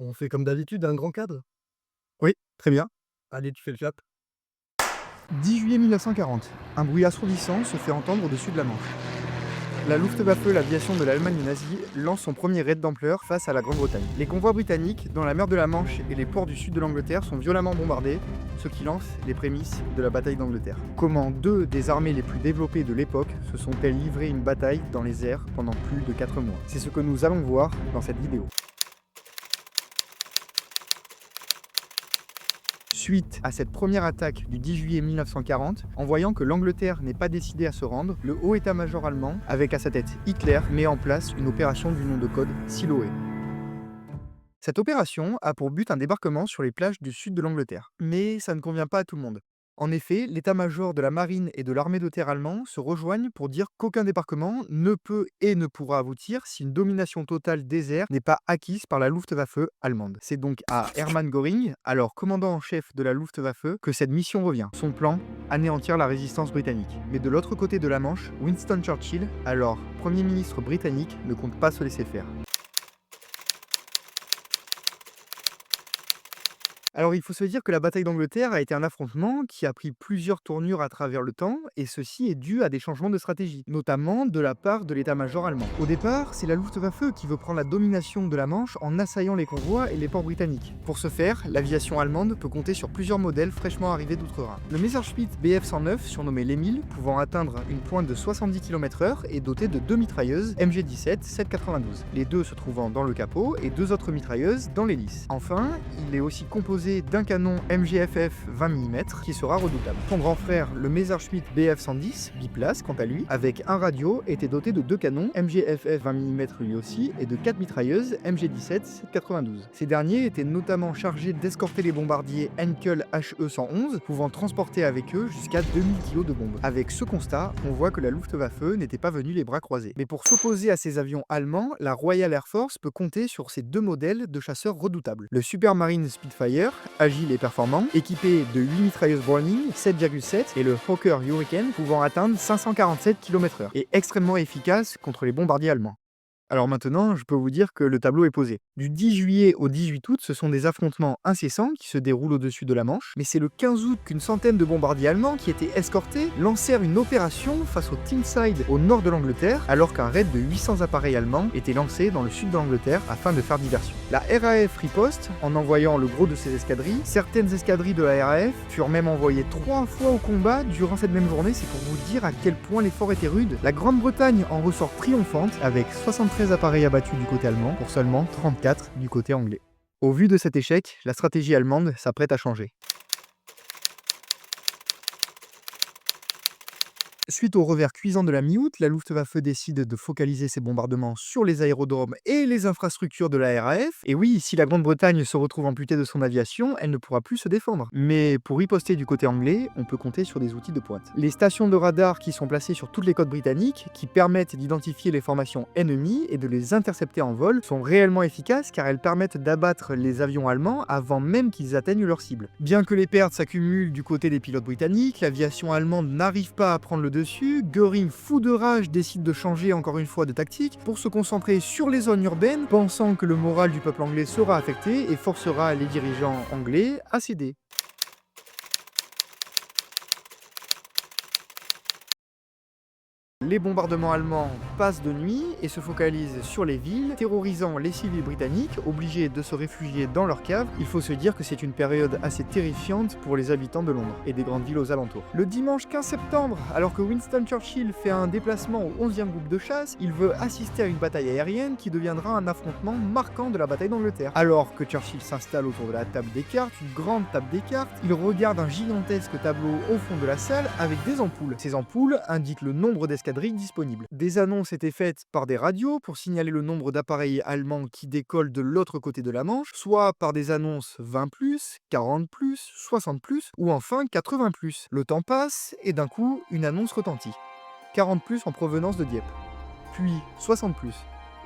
On fait comme d'habitude un grand cadre? Oui, très bien. Allez, tu fais le clap. 10 juillet 1940, un bruit assourdissant se fait entendre au-dessus de la Manche. La Luftwaffe, l'aviation de l'Allemagne nazie, lance son premier raid d'ampleur face à la Grande-Bretagne. Les convois britanniques, dans la mer de la Manche et les ports du sud de l'Angleterre, sont violemment bombardés, ce qui lance les prémices de la bataille d'Angleterre. Comment deux des armées les plus développées de l'époque se sont-elles livrées une bataille dans les airs pendant plus de 4 mois? C'est ce que nous allons voir dans cette vidéo. Suite à cette première attaque du 10 juillet 1940, en voyant que l'Angleterre n'est pas décidée à se rendre, le haut état-major allemand, avec à sa tête Hitler, met en place une opération du nom de code Siloé. Cette opération a pour but un débarquement sur les plages du sud de l'Angleterre. Mais ça ne convient pas à tout le monde. En effet, l'état-major de la marine et de l'armée de terre allemand se rejoignent pour dire qu'aucun débarquement ne peut et ne pourra aboutir si une domination totale des airs n'est pas acquise par la Luftwaffe allemande. C'est donc à Hermann Göring, alors commandant en chef de la Luftwaffe, que cette mission revient. Son plan, anéantir la résistance britannique. Mais de l'autre côté de la Manche, Winston Churchill, alors Premier ministre britannique, ne compte pas se laisser faire. Alors il faut se dire que la bataille d'Angleterre a été un affrontement qui a pris plusieurs tournures à travers le temps, et ceci est dû à des changements de stratégie, notamment de la part de l'état-major allemand. Au départ, c'est la Luftwaffe qui veut prendre la domination de la Manche en assaillant les convois et les ports britanniques. Pour ce faire, l'aviation allemande peut compter sur plusieurs modèles fraîchement arrivés d'outre-Rhin. Le Messerschmitt Bf-109, surnommé l'Emile, pouvant atteindre une pointe de 70 km/h, est doté de deux mitrailleuses MG-17 792, les deux se trouvant dans le capot et deux autres mitrailleuses dans l'hélice. Enfin, il est aussi composé d'un canon MGFF 20 mm qui sera redoutable. Son grand frère, le Messerschmitt Bf 110, biplace quant à lui, avec un radio, était doté de deux canons MGFF 20 mm lui aussi et de 4 mitrailleuses MG17 792. Ces derniers étaient notamment chargés d'escorter les bombardiers Henkel HE-111, pouvant transporter avec eux jusqu'à 2000 kg de bombes. Avec ce constat, on voit que la Luftwaffe n'était pas venue les bras croisés. Mais pour s'opposer à ces avions allemands, la Royal Air Force peut compter sur ces deux modèles de chasseurs redoutables. Le Supermarine Spitfire, agile et performant, équipé de 8 mitrailleuses Browning 7,7 et le Hawker Hurricane pouvant atteindre 547 km/h, et extrêmement efficace contre les bombardiers allemands. Alors maintenant, je peux vous dire que le tableau est posé. Du 10 juillet au 18 août, ce sont des affrontements incessants qui se déroulent au-dessus de la Manche, mais c'est le 15 août qu'une centaine de bombardiers allemands qui étaient escortés lancèrent une opération face au Tyneside au nord de l'Angleterre, alors qu'un raid de 800 appareils allemands était lancé dans le sud de l'Angleterre afin de faire diversion. La RAF riposte en envoyant le gros de ses escadrilles. Certaines escadrilles de la RAF furent même envoyées 3 fois au combat durant cette même journée, c'est pour vous dire à quel point l'effort était rude. La Grande-Bretagne en ressort triomphante avec 73 appareils abattus du côté allemand pour seulement 34 du côté anglais. Au vu de cet échec, la stratégie allemande s'apprête à changer. Suite au revers cuisant de la mi-août, la Luftwaffe décide de focaliser ses bombardements sur les aérodromes et les infrastructures de la RAF. Et oui, si la Grande-Bretagne se retrouve amputée de son aviation, elle ne pourra plus se défendre. Mais pour riposter du côté anglais, on peut compter sur des outils de pointe. Les stations de radar qui sont placées sur toutes les côtes britanniques, qui permettent d'identifier les formations ennemies et de les intercepter en vol, sont réellement efficaces car elles permettent d'abattre les avions allemands avant même qu'ils atteignent leur cible. Bien que les pertes s'accumulent du côté des pilotes britanniques, l'aviation allemande n'arrive pas à prendre le dessus. Göring, fou de rage, décide de changer encore une fois de tactique pour se concentrer sur les zones urbaines, pensant que le moral du peuple anglais sera affecté et forcera les dirigeants anglais à céder. Les bombardements allemands passent de nuit et se focalisent sur les villes, terrorisant les civils britanniques, obligés de se réfugier dans leurs caves. Il faut se dire que c'est une période assez terrifiante pour les habitants de Londres et des grandes villes aux alentours. Le dimanche 15 septembre, alors que Winston Churchill fait un déplacement au 11e groupe de chasse, il veut assister à une bataille aérienne qui deviendra un affrontement marquant de la bataille d'Angleterre. Alors que Churchill s'installe autour de la table des cartes, une grande table des cartes, il regarde un gigantesque tableau au fond de la salle avec des ampoules. Ces ampoules indiquent le nombre d'escadrilles disponibles. Des annonces étaient faites par des radios pour signaler le nombre d'appareils allemands qui décollent de l'autre côté de la Manche, soit par des annonces 20+, 40+, 60+, ou enfin 80+. Le temps passe et d'un coup, une annonce retentit. 40+ en provenance de Dieppe, puis 60+,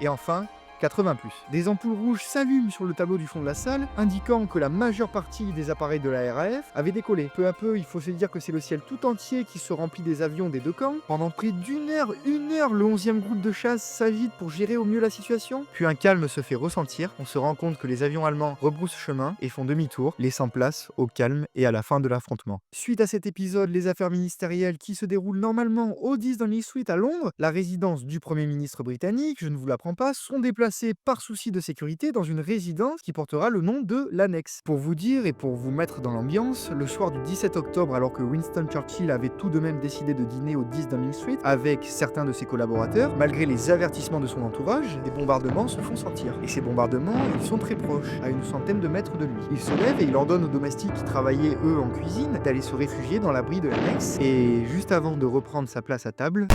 et enfin 80+. Des ampoules rouges s'allument sur le tableau du fond de la salle, indiquant que la majeure partie des appareils de la RAF avaient décollé. Peu à peu, il faut se dire que c'est le ciel tout entier qui se remplit des avions des deux camps. Pendant près d'une heure, le 11e groupe de chasse s'agite pour gérer au mieux la situation. Puis un calme se fait ressentir, on se rend compte que les avions allemands rebroussent chemin et font demi-tour, laissant place au calme et à la fin de l'affrontement. Suite à cet épisode, les affaires ministérielles qui se déroulent normalement au 10 Downing Street à Londres, la résidence du Premier ministre britannique, je ne vous l'apprends pas, sont déplacées par souci de sécurité dans une résidence qui portera le nom de l'Annexe. Pour vous dire et pour vous mettre dans l'ambiance, le soir du 17 octobre, alors que Winston Churchill avait tout de même décidé de dîner au 10 Downing Street avec certains de ses collaborateurs, malgré les avertissements de son entourage, des bombardements se font sentir. Et ces bombardements, ils sont très proches, à une centaine de mètres de lui. Il se lève et il ordonne aux domestiques qui travaillaient, eux, en cuisine, d'aller se réfugier dans l'abri de l'Annexe. Et juste avant de reprendre sa place à table,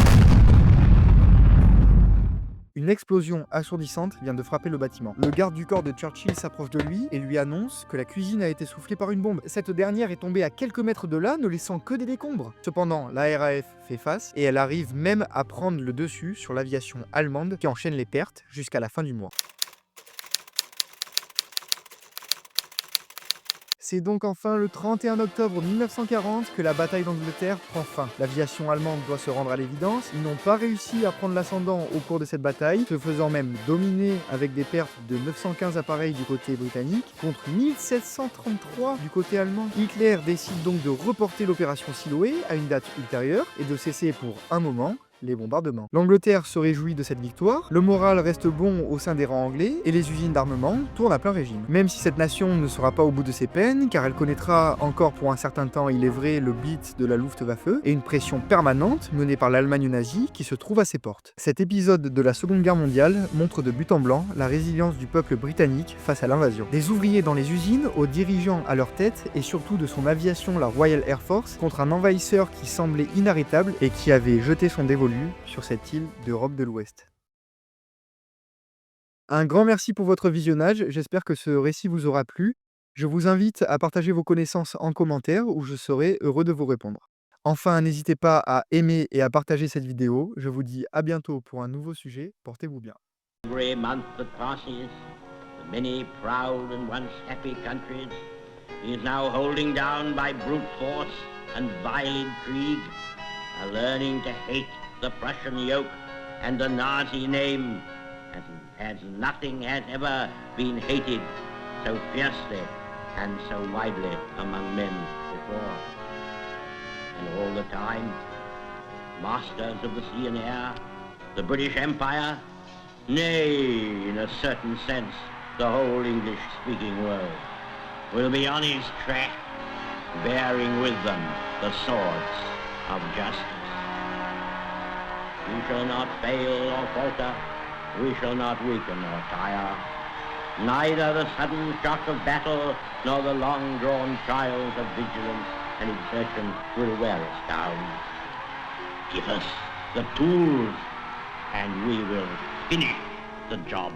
une explosion assourdissante vient de frapper le bâtiment. Le garde du corps de Churchill s'approche de lui et lui annonce que la cuisine a été soufflée par une bombe. Cette dernière est tombée à quelques mètres de là, ne laissant que des décombres. Cependant, la RAF fait face et elle arrive même à prendre le dessus sur l'aviation allemande qui enchaîne les pertes jusqu'à la fin du mois. C'est donc enfin le 31 octobre 1940 que la bataille d'Angleterre prend fin. L'aviation allemande doit se rendre à l'évidence, ils n'ont pas réussi à prendre l'ascendant au cours de cette bataille, se faisant même dominer avec des pertes de 915 appareils du côté britannique contre 1733 du côté allemand. Hitler décide donc de reporter l'opération Siloé à une date ultérieure et de cesser pour un moment les bombardements. L'Angleterre se réjouit de cette victoire, le moral reste bon au sein des rangs anglais et les usines d'armement tournent à plein régime. Même si cette nation ne sera pas au bout de ses peines, car elle connaîtra encore pour un certain temps, il est vrai, le beat de la Luftwaffe et une pression permanente menée par l'Allemagne nazie qui se trouve à ses portes. Cet épisode de la Seconde Guerre mondiale montre de but en blanc la résilience du peuple britannique face à l'invasion. Des ouvriers dans les usines, aux dirigeants à leur tête et surtout de son aviation, la Royal Air Force, contre un envahisseur qui semblait inarrêtable et qui avait jeté son dévolu sur cette île d'Europe de l'Ouest. Un grand merci pour votre visionnage, j'espère que ce récit vous aura plu. Je vous invite à partager vos connaissances en commentaire où je serai heureux de vous répondre. Enfin, n'hésitez pas à aimer et à partager cette vidéo. Je vous dis à bientôt pour un nouveau sujet. Portez-vous bien. Every month that passes, the many proud and once happy countries is now holding down by brute force and vile intrigue, are learning to hate the Prussian yoke and the Nazi name, as nothing has ever been hated so fiercely and so widely among men before. And all the time, masters of the sea and air, the British Empire, nay, in a certain sense, the whole English-speaking world, will be on his track, bearing with them the swords of justice. We shall not fail or falter, we shall not weaken or tire. Neither the sudden shock of battle, nor the long-drawn trials of vigilance and exertion will wear us down. Give us the tools, and we will finish the job.